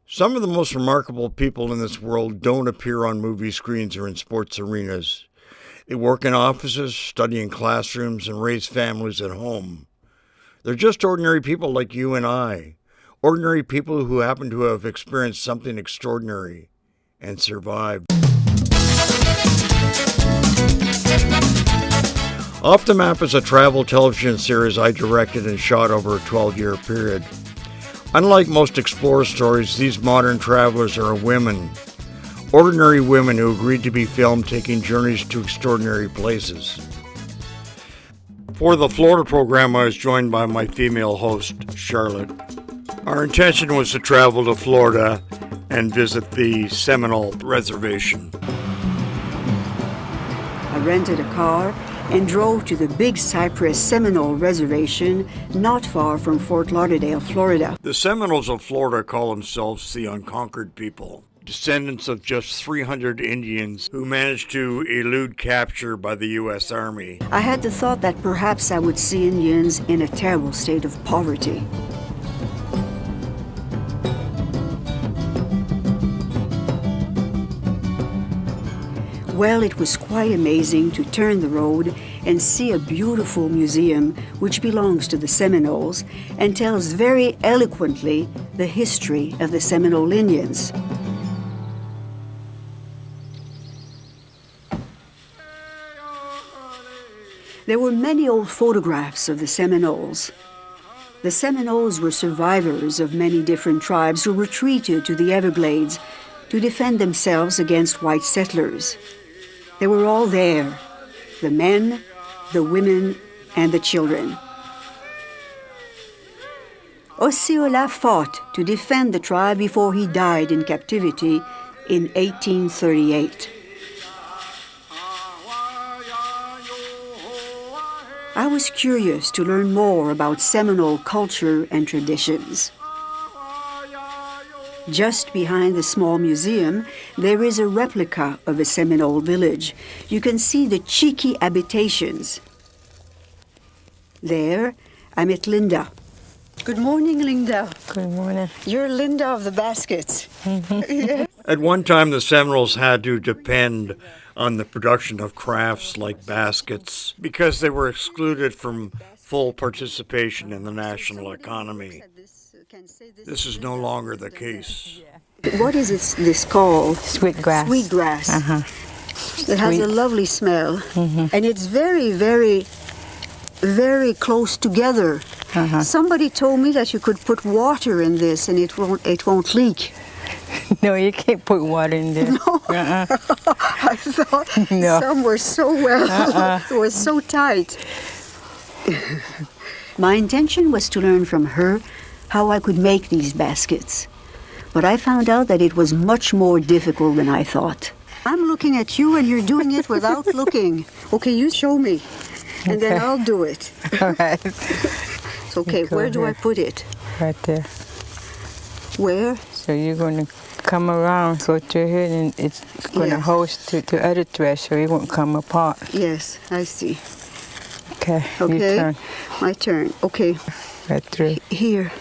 Some of the most remarkable people in this world don't appear on movie screens or in sports arenas. They work in offices, study in classrooms, and raise families at home. They're just ordinary people like you and I. Ordinary people who happen to have experienced something extraordinary and survived. Off the Map is a travel television series I directed and shot over a 12-year period. Unlike most explorer stories, these modern travelers are women. Ordinary women who agreed to be filmed taking journeys to extraordinary places. For the Florida program, I was joined by my female host, Charlotte. Our intention was to travel to Florida and visit the Seminole Reservation. I rented a car and drove to the Big Cypress Seminole Reservation, not far from Fort Lauderdale, Florida. The Seminoles of Florida call themselves the unconquered people, descendants of just 300 Indians who managed to elude capture by the U.S. Army. I had the thought that perhaps I would see Indians in a terrible state of poverty. Well, it was quite amazing to turn the road and see a beautiful museum which belongs to the Seminoles and tells very eloquently the history of the Seminole Indians. There were many old photographs of the Seminoles. The Seminoles were survivors of many different tribes who retreated to the Everglades to defend themselves against white settlers. They were all there, the men, the women, and the children. Osceola fought to defend the tribe before he died in captivity in 1838. I was curious to learn more about Seminole culture and traditions. Just behind the small museum, there is a replica of a Seminole village. You can see the cheeky habitations. There, I met Linda. Good morning, Linda. Good morning. You're Linda of the baskets. Yes. At one time, the Seminoles had to depend on the production of crafts like baskets because they were excluded from full participation in the national economy. This is no longer the case. What is this called? Sweetgrass. Sweetgrass. It has a lovely smell. And it's very, very, very close together. Somebody told me that you could put water in this and it won't leak. No, you can't put water in there. No. I thought some were so well, it was so tight. My intention was to learn from her how I could make these baskets. But I found out that it was much more difficult than I thought. I'm looking at you and you're doing it without looking. Okay, you show me, and then I'll do it. All right. It's okay, where do I put it? Right there. Where? So you're going to come around, go to here, and it's going to host to the other thread so it won't come apart. Yes, I see. Okay, Okay, your turn. my turn. Okay. Right through. Here.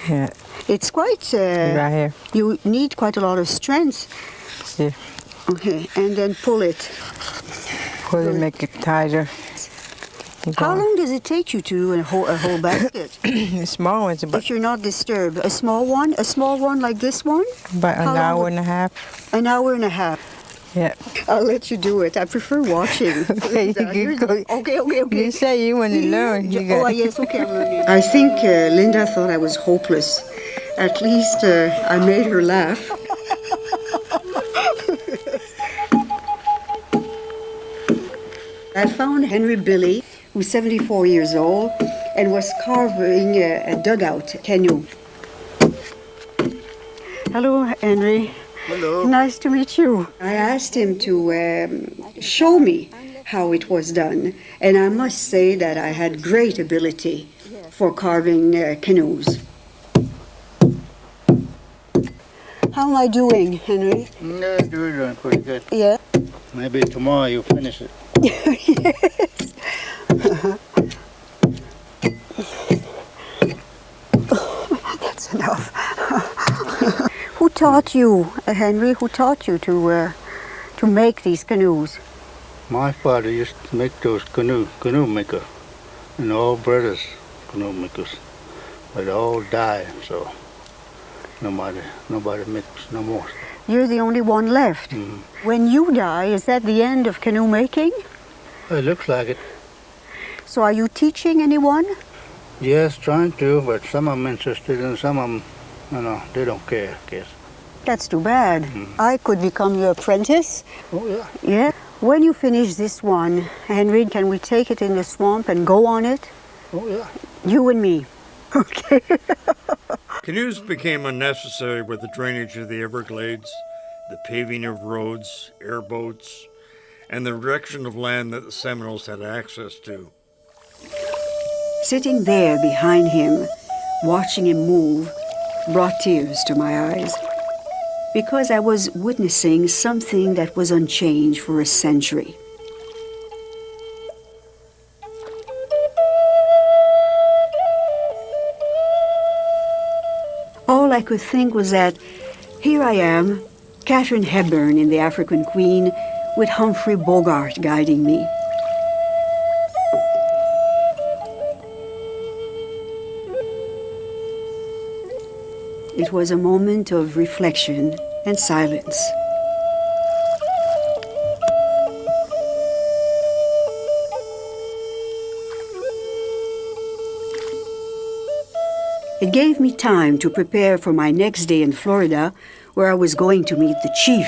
Yeah. It's quite, Right here. you need quite a lot of strength. Yeah. Okay, and then pull it. Pull it, make it tighter. How long does it take you to do a whole basket? The small one's about, If you're not disturbed. A small one like this one? about How an long hour would- and a half. An hour and a half. Yeah. I'll let you do it. I prefer watching. Okay, you go. Okay. You say you want to learn. You got. Yes, okay, I'm learning. I think Linda thought I was hopeless. At least I made her laugh. I found Henry Billy, who's 74 years old, and was carving a dugout canoe. Hello, Henry. Hello. Nice to meet you. I asked him to show me how it was done, and I must say that I had great ability for carving canoes. How am I doing, Henry? No, you're doing pretty good. Yeah. Maybe tomorrow you'll finish it. Yes. That's enough. Who taught you, Henry, who taught you to make these canoes? My father used to make those canoe maker, and all brothers canoe makers, but all died, so nobody makes no more. You're the only one left. When you die, is that the end of canoe making? It looks like it. So are you teaching anyone? Yes, trying to, but some of them interested and some of them, they don't care, I guess. That's too bad. I could become your apprentice. Oh, yeah. Yeah. When you finish this one, Henry, can we take it in the swamp and go on it? Oh, yeah. You and me. Okay. Canoes became unnecessary with the drainage of the Everglades, the paving of roads, airboats, and the reduction of land that the Seminoles had access to. Sitting there behind him, watching him move, brought tears to my eyes. Because I was witnessing something that was unchanged for a century. All I could think was that here I am, Catherine Hepburn in The African Queen, with Humphrey Bogart guiding me. It was a moment of reflection and silence. It gave me time to prepare for my next day in Florida, where I was going to meet the chief.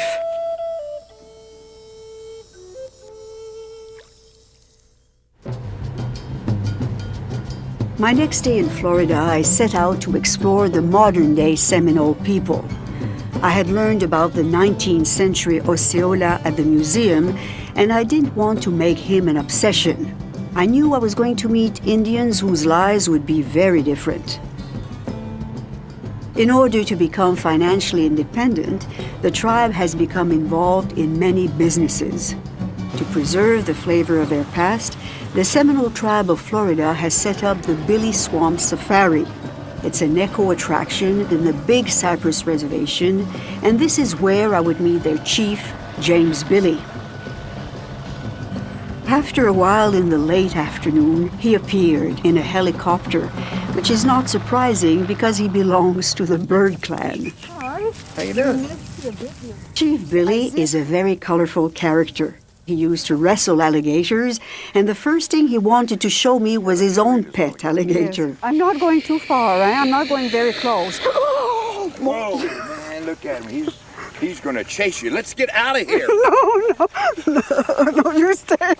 My next day in Florida, I set out to explore the modern-day Seminole people. I had learned about the 19th century Osceola at the museum, and I didn't want to make him an obsession. I knew I was going to meet Indians whose lives would be very different. In order to become financially independent, the tribe has become involved in many businesses. To preserve the flavor of their past, the Seminole Tribe of Florida has set up the Billy Swamp Safari. It's an eco attraction in the Big Cypress Reservation, and this is where I would meet their chief, James Billy. After a while in the late afternoon, he appeared in a helicopter, which is not surprising because he belongs to the Bird Clan. Hi. How you doing? Chief Billy is a very colorful character. He used to wrestle alligators, and the first thing he wanted to show me was his own pet alligator. Yes. I'm not going too far, right? I'm not going very close. Whoa, man, look at him. He's going to chase you. Let's get out of here. No, you stay.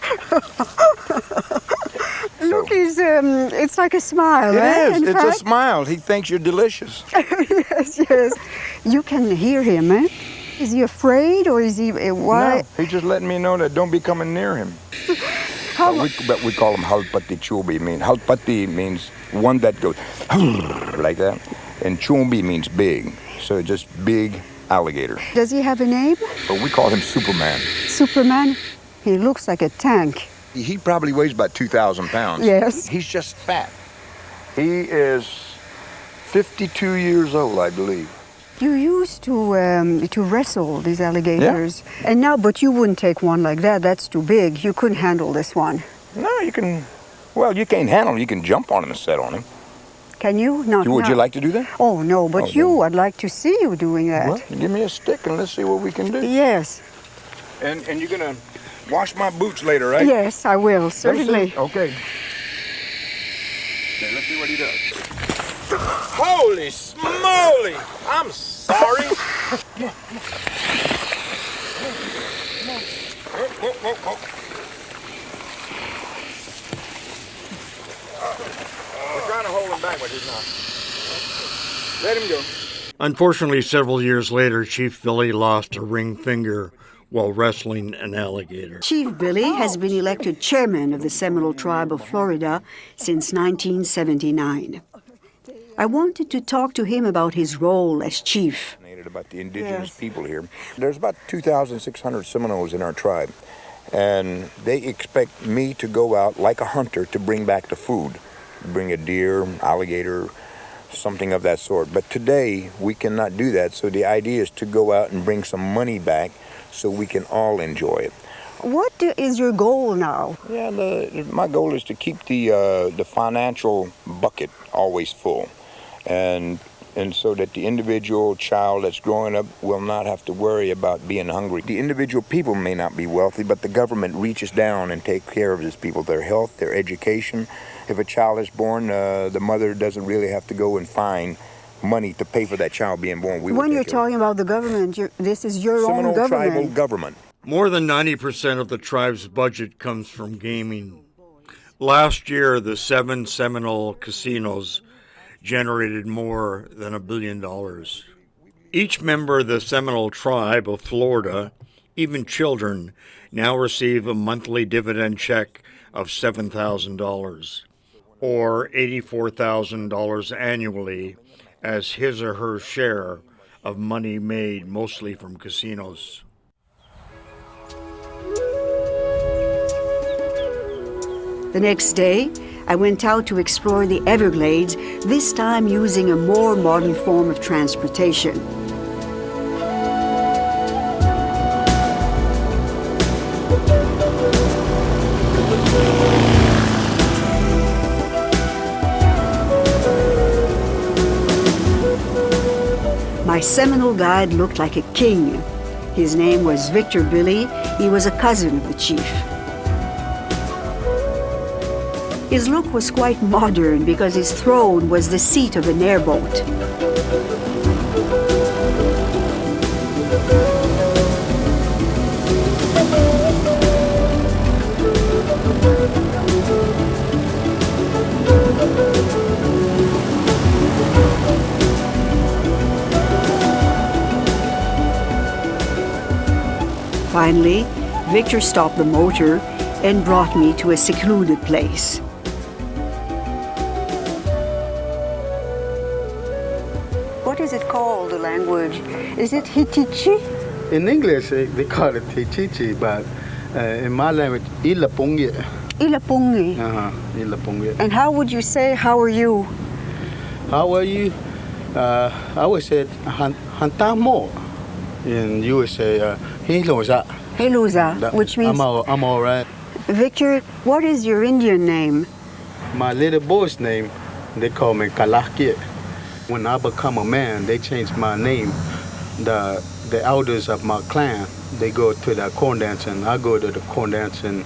Look, it's like a smile, right? It is. It's a smile. He thinks you're delicious. Yes. You can hear him, eh? Is he afraid, or is he, why? No, he's just letting me know that don't be coming near him. But we call him halpati chubi. Halpati means one that goes like that, and chumbi means big. So just big alligator. Does he have a name? But we call him Superman. Superman? He looks like a tank. He probably weighs about 2,000 pounds. Yes. He's just fat. He is 52 years old, I believe. You used to wrestle these alligators, and now, but you wouldn't take one like that. That's too big. You couldn't handle this one. No, you can. Well, you can't handle him. You can jump on him and sit on him. Can you? No. Would you like to do that? Oh no, but I'd like to see you doing that. Well, give me a stick and let's see what we can do. Yes. And you're gonna wash my boots later, right? Yes, I will certainly. Okay. Let's see what he does. Holy smoly! I'm sorry. We're trying to hold him back, but he's not. Let him go. Unfortunately, several years later, Chief Billy lost a ring finger while wrestling an alligator. Chief Billy has been elected chairman of the Seminole Tribe of Florida since 1979. I wanted to talk to him about his role as chief. About the indigenous people here. There's about 2,600 Seminoles in our tribe, and they expect me to go out like a hunter to bring back the food. Bring a deer, alligator, something of that sort. But today, we cannot do that. So the idea is to go out and bring some money back so we can all enjoy it. What is your goal now? Yeah, my goal is to keep the financial bucket always full, and so that the individual child that's growing up will not have to worry about being hungry. The individual people may not be wealthy, but the government reaches down and takes care of these people, their health, their education. If a child is born, the mother doesn't really have to go and find money to pay for that child being born. When you're talking about the government, this is your own Seminole government. Tribal government. More than 90% of the tribe's budget comes from gaming. Last year, the 7 Seminole casinos generated more than $1 billion. Each member of the Seminole Tribe of Florida, even children, now receive a monthly dividend check of $7,000 or $84,000 annually as his or her share of money made mostly from casinos. The next day, I went out to explore the Everglades, this time using a more modern form of transportation. My Seminole guide looked like a king. His name was Victor Billy. He was a cousin of the chief. His look was quite modern because his throne was the seat of an airboat. Finally, Victor stopped the motor and brought me to a secluded place. What is it called, the language? Is it Hitichi? In English, they call it Tichichi, but in my language, Ilapungi. Ilapungi. Ilapungi. And how would you say, how are you? How are you? I would say Hantamo. And you would say Hiloza. Heluza, which means... I'm all right. Victor, what is your Indian name? My little boy's name, they call me Kalaki. When I become a man, they change my name. The elders of my clan, they go to the corn dancing. I go to the corn dancing,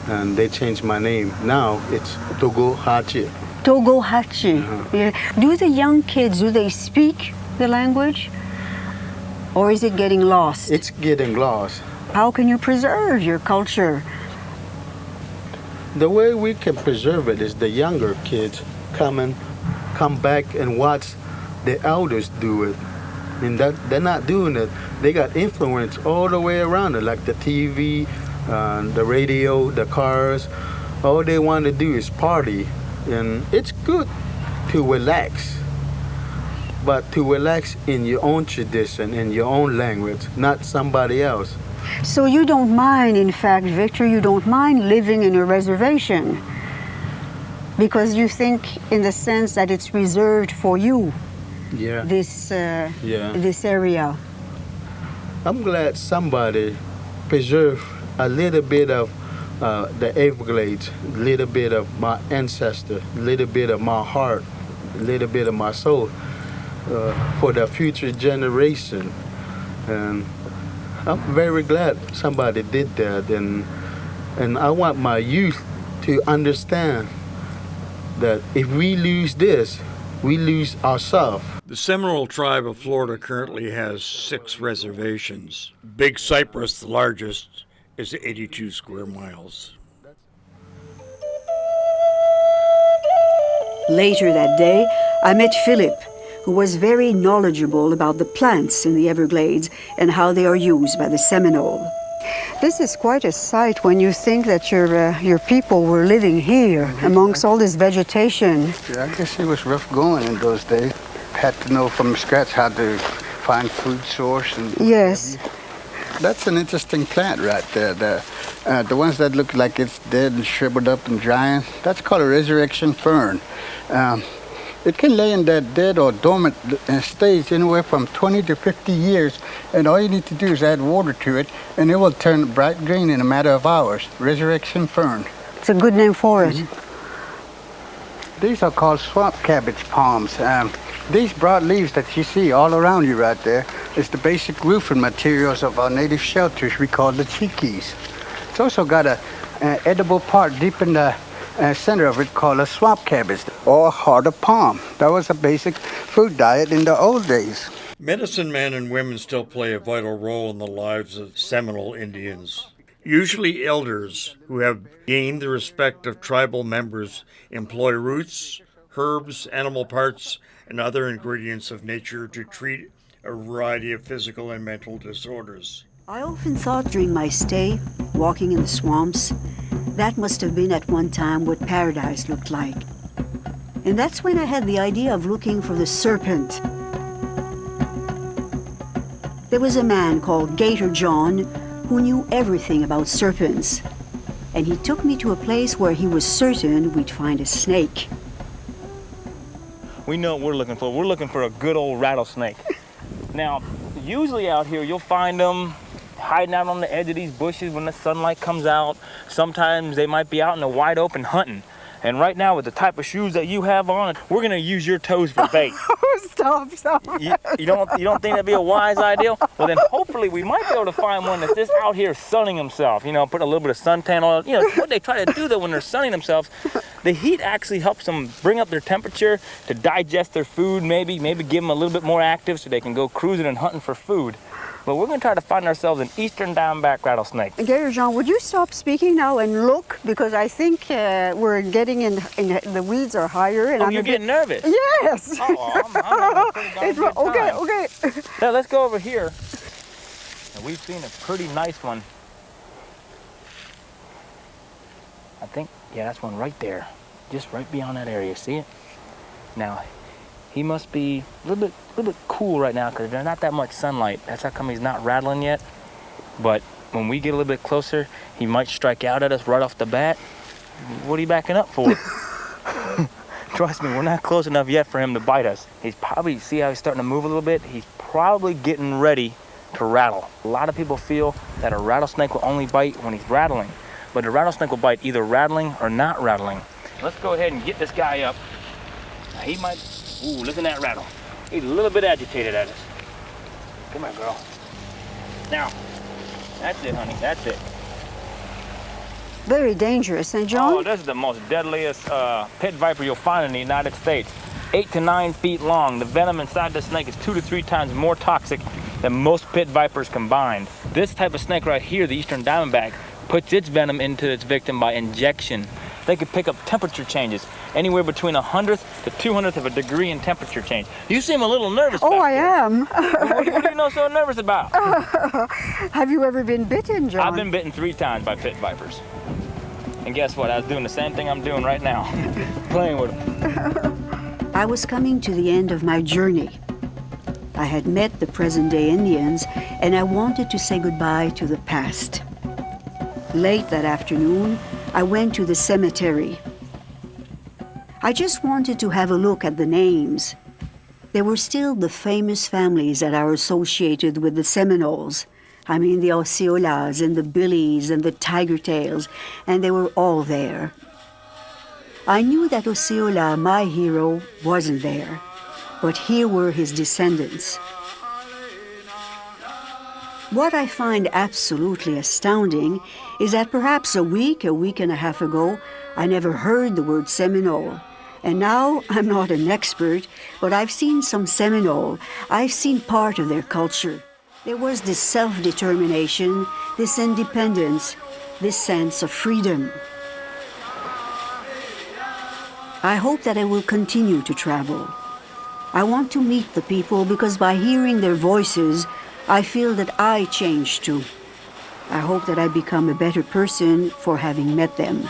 and they change my name. Now it's Togo Hachi. Togo Hachi. Yeah. Do the young kids, do they speak the language? Or is it getting lost? It's getting lost. How can you preserve your culture? The way we can preserve it is the younger kids come back and watch the elders do it. And that they're not doing it. They got influence all the way around it, like the TV, the radio, the cars. All they want to do is party. And it's good to relax, but to relax in your own tradition, in your own language, not somebody else. So you don't mind, in fact, Victor, you don't mind living in a reservation because you think in the sense that it's reserved for you, this area. I'm glad somebody preserved a little bit of the Everglades, a little bit of my ancestor, a little bit of my heart, a little bit of my soul for the future generation. And I'm very glad somebody did that, and I want my youth to understand that if we lose this, we lose ourselves. The Seminole Tribe of Florida currently has 6 reservations. Big Cypress, the largest, is 82 square miles. Later that day, I met Philip, who was very knowledgeable about the plants in the Everglades and how they are used by the Seminole. This is quite a sight when you think that your people were living here amongst all this vegetation. Yeah, I guess it was rough going in those days. Had to know from scratch how to find food source. And yes. That's an interesting plant right there. The ones that look like it's dead and shriveled up and drying, that's called a resurrection fern. It can lay in that dead or dormant stage anywhere from 20 to 50 years, and all you need to do is add water to it, and it will turn bright green in a matter of hours. Resurrection fern. It's a good name for it. These are called swamp cabbage palms. These broad leaves that you see all around you right there is the basic roofing materials of our native shelters we call the chikis. It's also got an edible part deep in the center of it called a swamp cabbage or heart of palm. That was a basic food diet in the old days. Medicine men and women still play a vital role in the lives of Seminole Indians. Usually elders who have gained the respect of tribal members employ roots, herbs, animal parts, and other ingredients of nature to treat a variety of physical and mental disorders. I often thought during my stay, walking in the swamps, that must have been at one time what paradise looked like. And that's when I had the idea of looking for the serpent. There was a man called Gator John who knew everything about serpents, and he took me to a place where he was certain we'd find a snake. We know what we're looking for. We're looking for a good old rattlesnake. Now, usually out here you'll find them hiding out on the edge of these bushes when the sunlight comes out. Sometimes they might be out in the wide open hunting. And right now, with the type of shoes that you have on, we're gonna use your toes for bait. Stop. You don't think that'd be a wise idea? Well, then hopefully we might be able to find one that's just out here sunning himself. You know, put a little bit of suntan on. You know, what they try to do though when they're sunning themselves, the heat actually helps them bring up their temperature to digest their food. Maybe give them a little bit more active so they can go cruising and hunting for food. But we're going to try to find ourselves an eastern diamondback rattlesnake. Gator John, would you stop speaking now and look? Because I think we're getting in the weeds are higher. And you're getting nervous? Yes. Oh, I'm having a pretty darn good time. Okay. Now, let's go over here. And we've seen a pretty nice one. I think, yeah, that's one right there. Just right beyond that area. See it? Now, he must be a little bit cool right now because there's not that much sunlight. That's how come he's not rattling yet. But when we get a little bit closer, he might strike out at us right off the bat. What are you backing up for? Trust me, we're not close enough yet for him to bite us. He's probably, see how he's starting to move a little bit? He's probably getting ready to rattle. A lot of people feel that a rattlesnake will only bite when he's rattling. But a rattlesnake will bite either rattling or not rattling. Let's go ahead and get this guy up. Now he might, ooh, listen to that rattle. He's a little bit agitated at us. Come here, girl. Now, that's it, honey, that's it. Very dangerous, eh, John? Oh, this is the most deadliest pit viper you'll find in the United States. 8 to 9 feet long. The venom inside the snake is 2 to 3 times more toxic than most pit vipers combined. This type of snake right here, the eastern diamondback, puts its venom into its victim by injection. They could pick up temperature changes, anywhere between 100th to 200th of a degree in temperature change. You seem a little nervous. Oh, I am. What do you know so nervous about? Have you ever been bitten, John? I've been bitten 3 times by pit vipers. And guess what? I was doing the same thing I'm doing right now, playing with them. I was coming to the end of my journey. I had met the present-day Indians, and I wanted to say goodbye to the past. Late that afternoon, I went to the cemetery. I just wanted to have a look at the names. There were still the famous families that are associated with the Seminoles. I mean the Osceolas and the Billies and the Tigertails, and they were all there. I knew that Osceola, my hero, wasn't there, but here were his descendants. What I find absolutely astounding is that perhaps a week and a half ago, I never heard the word Seminole. And now I'm not an expert, but I've seen some Seminole. I've seen part of their culture. There was this self-determination, this independence, this sense of freedom. I hope that I will continue to travel. I want to meet the people because by hearing their voices, I feel that I change too. I hope that I become a better person for having met them.